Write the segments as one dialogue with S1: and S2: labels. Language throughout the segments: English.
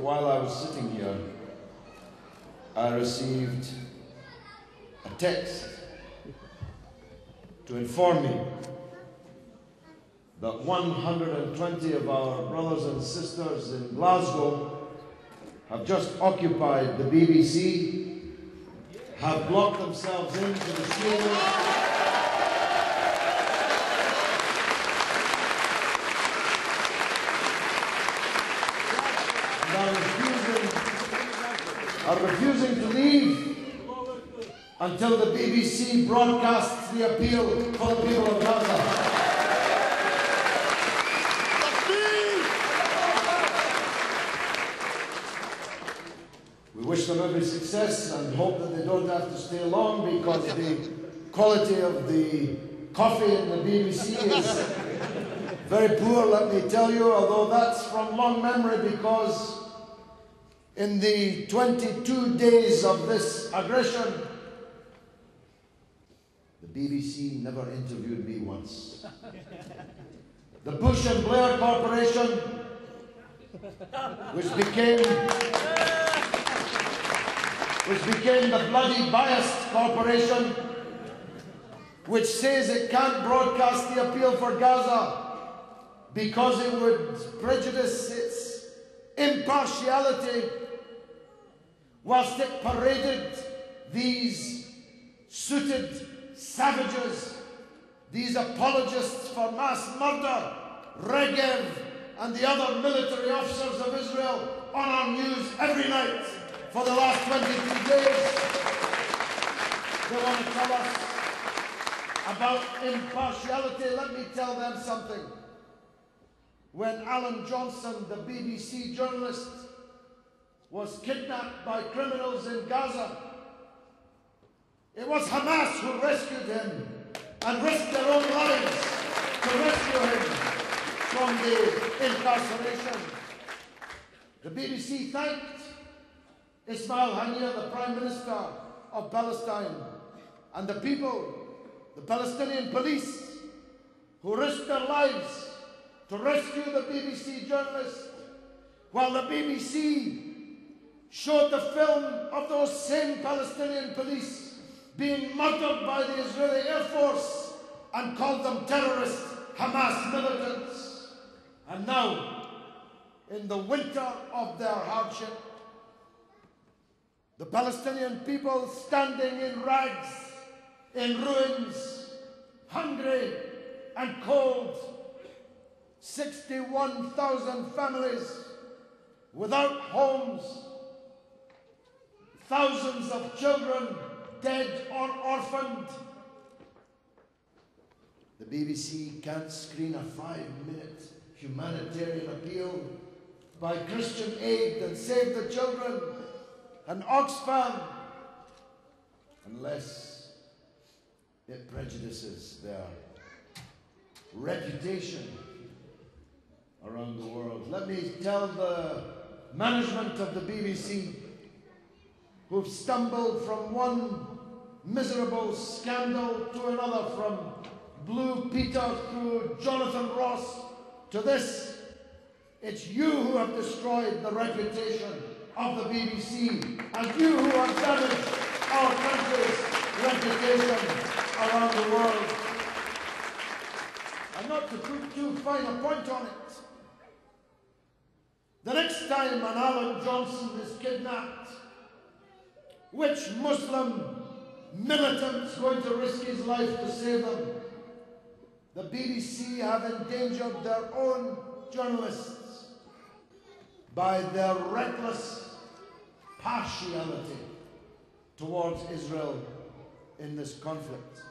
S1: while I was sitting here, I received a text to inform me that 120 of our brothers and sisters in Glasgow have just occupied the BBC, have blocked themselves into the studio, are refusing to leave until the BBC broadcasts the appeal for the people of Gaza. We wish them every success and hope that they don't have to stay long, because the quality of the coffee in the BBC is very poor, let me tell you, although that's from long memory, because in the 22 days of this aggression, the BBC never interviewed me once. The Bush and Blair Corporation, which became the bloody biased corporation, which says it can't broadcast the appeal for Gaza because it would prejudice its impartiality, whilst it paraded these suited savages, these apologists for mass murder, Regev and the other military officers of Israel, on our news every night for the last 22 days. They want to tell us about impartiality. Let me tell them something. When Alan Johnson, the BBC journalist, was kidnapped by criminals in Gaza, it was Hamas who rescued him and risked their own lives to rescue him from the incarceration. The BBC thanked Ismail Haniyeh, the Prime Minister of Palestine, and the people, the Palestinian police, who risked their lives to rescue the BBC journalist, while the BBC showed the film of those same Palestinian police being murdered by the Israeli Air Force and called them terrorist Hamas militants. And now, in the winter of their hardship, the Palestinian people standing in rags, in ruins, hungry and cold, 61,000 families without homes, thousands of children dead or orphaned. The BBC can't screen a 5-minute humanitarian appeal by Christian Aid and Save the Children and Oxfam unless it prejudices their reputation around the world. Let me tell the management of the BBC, who've stumbled from one miserable scandal to another, from Blue Peter through Jonathan Ross to this. It's you who have destroyed the reputation of the BBC, and you who have damaged our country's reputation around the world. And not to put too fine a point on it, the next time an Alan Johnson is kidnapped, which Muslim militant's going to risk his life to save them? The BBC have endangered their own journalists by their reckless partiality towards Israel in this conflict.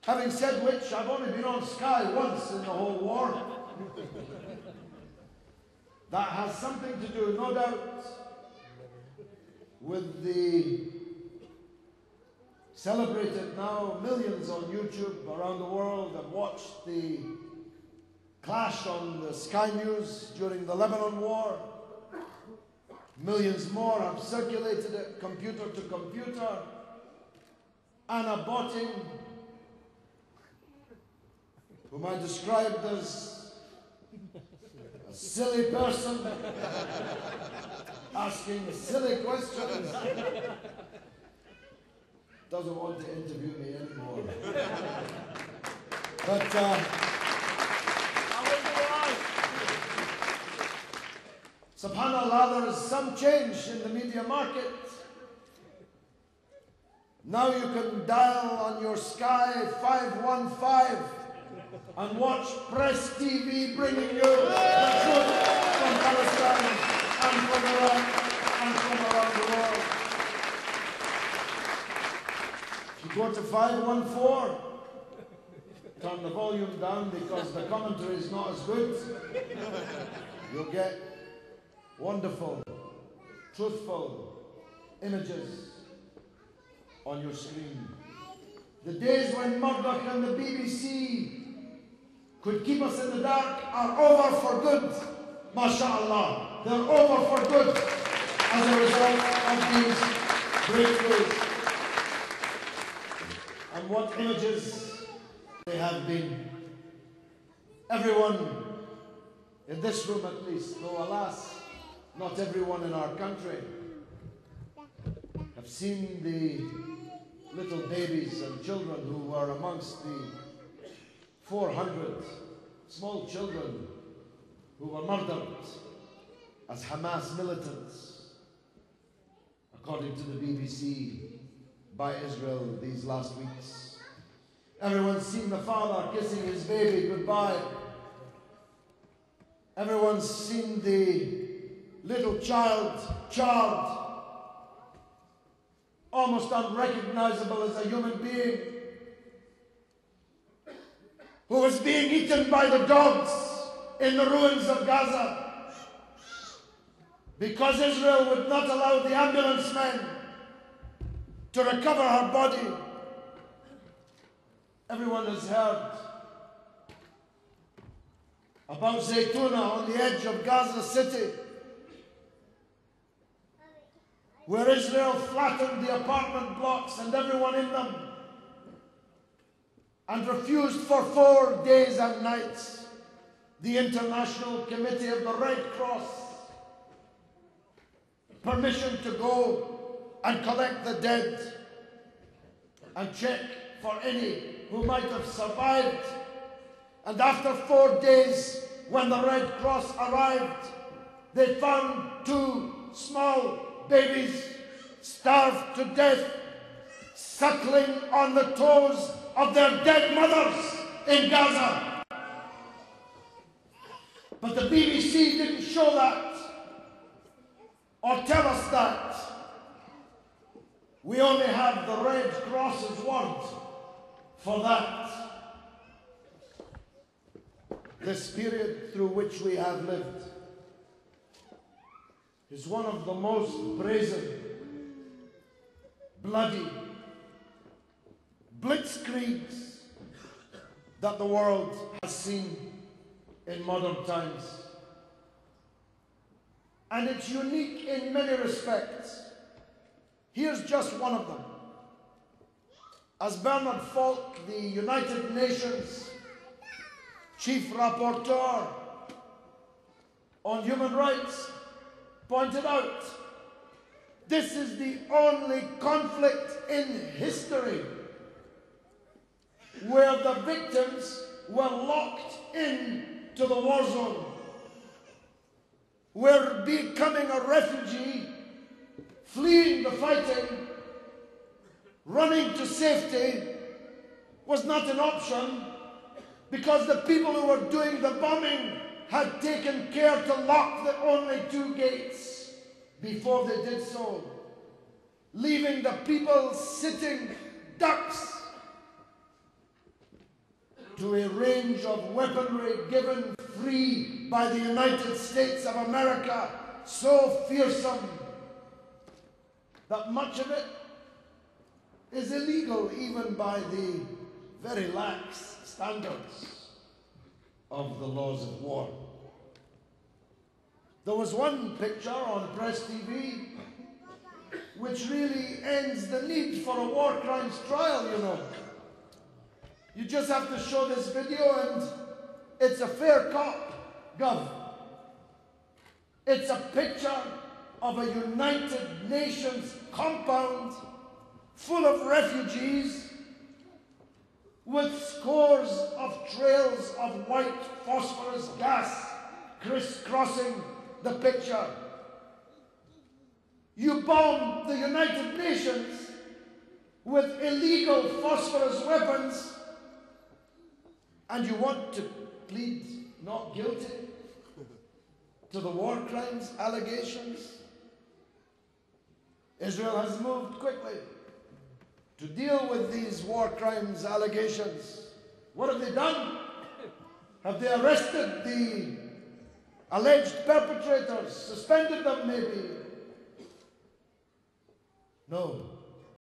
S1: Having said which, I've only been on Sky once in the whole war. That has something to do, no doubt, with the celebrated now millions on YouTube around the world have watched the clash on the Sky News during the Lebanon war. Millions more have circulated it computer to computer. Anna Botting, whom I described as a silly person asking silly questions. Doesn't want to interview me anymore. But subhanAllah, there is some change in the media market. Now you can dial on your Sky 515 and watch Press TV bringing you the truth from Palestine and from Iraq and from around the world. If you go to 514, turn the volume down because the commentary is not as good. You'll get wonderful, truthful images on your screen. The days when Murdoch and the BBC could keep us in the dark are over for good. MashaAllah. They're over for good as a result of these breakthroughs. And what images they have been. Everyone in this room at least, though alas, not everyone in our country, have seen the little babies and children who were amongst the 400 small children who were murdered as Hamas militants, according to the BBC, by Israel these last weeks. Everyone's seen the father kissing his baby goodbye. Everyone's seen the little child charred, almost unrecognizable as a human being, who was being eaten by the dogs in the ruins of Gaza because Israel would not allow the ambulance men to recover her body. Everyone has heard about Zaytuna on the edge of Gaza City, where Israel flattened the apartment blocks and everyone in them and refused for 4 days and nights the International Committee of the Red Cross permission to go and collect the dead and check for any who might have survived. And after 4 days, when the Red Cross arrived, they found 2 small babies starved to death, suckling on the toes of their dead mothers in Gaza. But the BBC didn't show that or tell us that. We only have the Red Cross's word for that. This period through which we have lived is one of the most brazen, bloody blitzkriegs that the world has seen in modern times. And it's unique in many respects. Here's just one of them. As Bernard Falk, the United Nations Chief Rapporteur on Human Rights, pointed out, this is the only conflict in history where the victims were locked into the war zone, where becoming a refugee, fleeing the fighting, running to safety was not an option, because the people who were doing the bombing had taken care to lock the only 2 gates before they did so, leaving the people sitting ducks to a range of weaponry given free by the United States of America, so fearsome that much of it is illegal even by the very lax standards of the laws of war. There was one picture on Press TV which really ends the need for a war crimes trial, you know. You just have to show this video and it's a fair cop, Gov. It's a picture of a United Nations compound full of refugees with scores of trails of white phosphorus gas crisscrossing the picture. You bomb the United Nations with illegal phosphorus weapons, and you want to plead not guilty to the war crimes allegations? Israel has moved quickly to deal with these war crimes allegations. What have they done? Have they arrested the alleged perpetrators? Suspended them maybe? No.